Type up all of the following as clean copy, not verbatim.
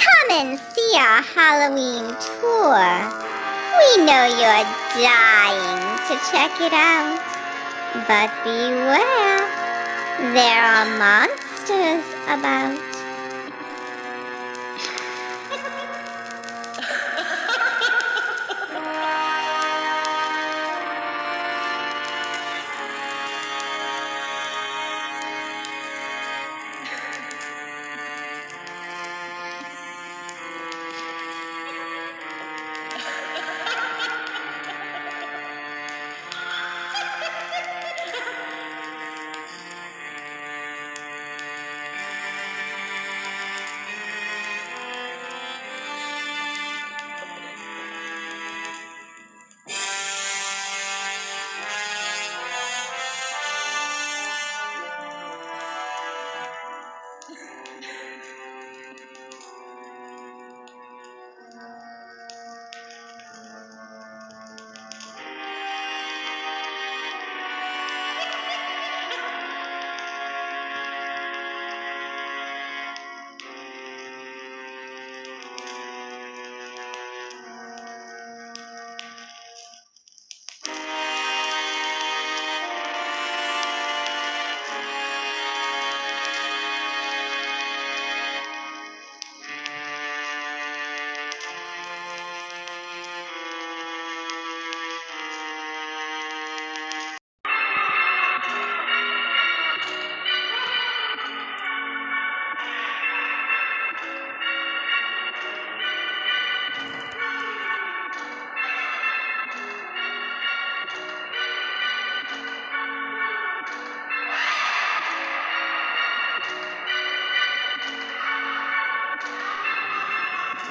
Come and see our Halloween tour. We know you're dying to check it out. But beware, there are monsters about.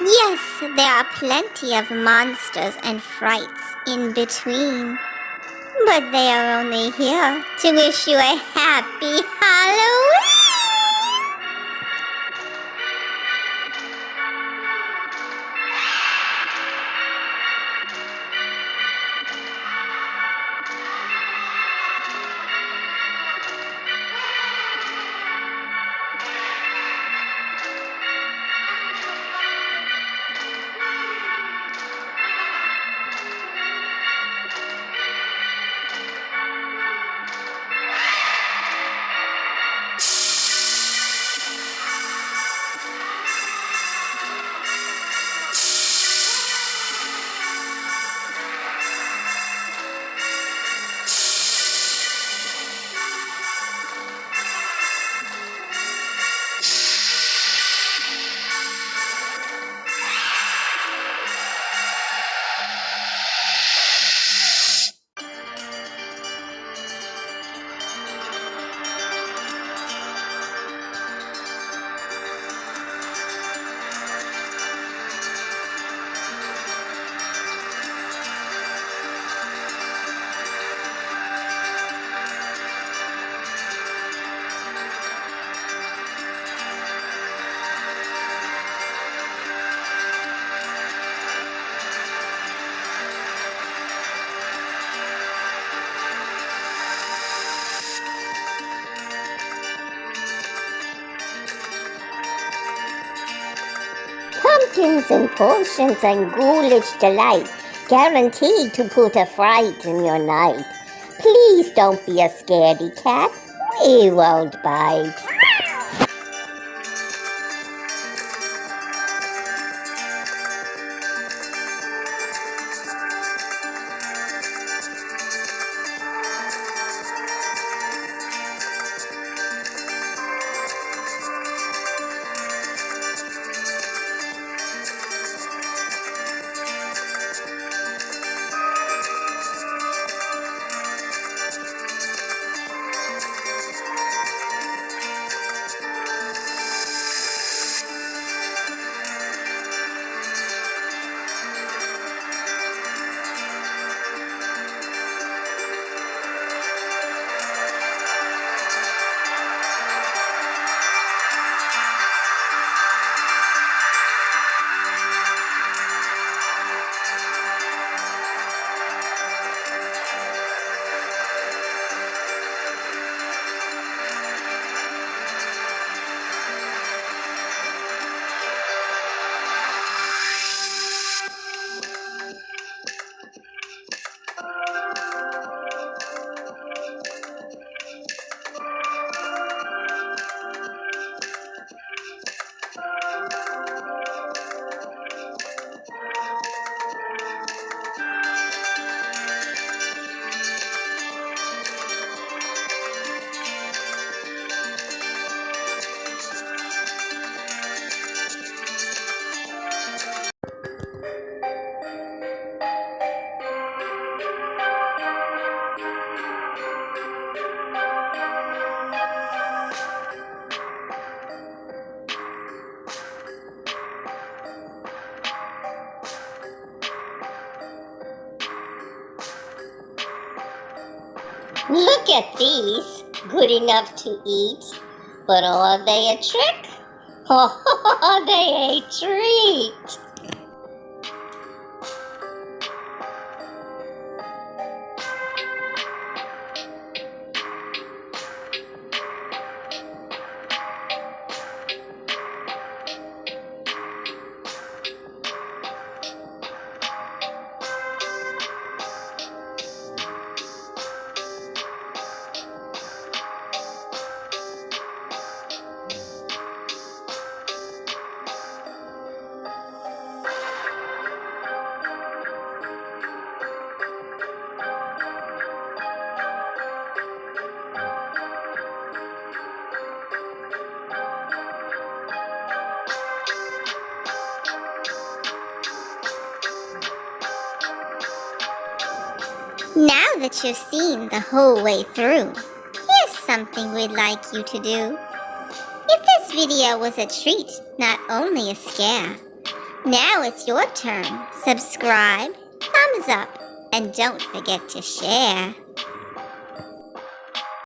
Yes, there are plenty of monsters and frights in between. But they are only here to wish you a happy Halloween! Pumpkins and potions and ghoulish delight, guaranteed to put a fright in your night. Please don't be a scaredy cat, we won't bite. Look at these, good enough to eat, but are they a trick? Or are they a treat? Now that you've seen the whole way through, here's something we'd like you to do. If this video was a treat, not only a scare, now it's your turn. Subscribe, thumbs up, and don't forget to share.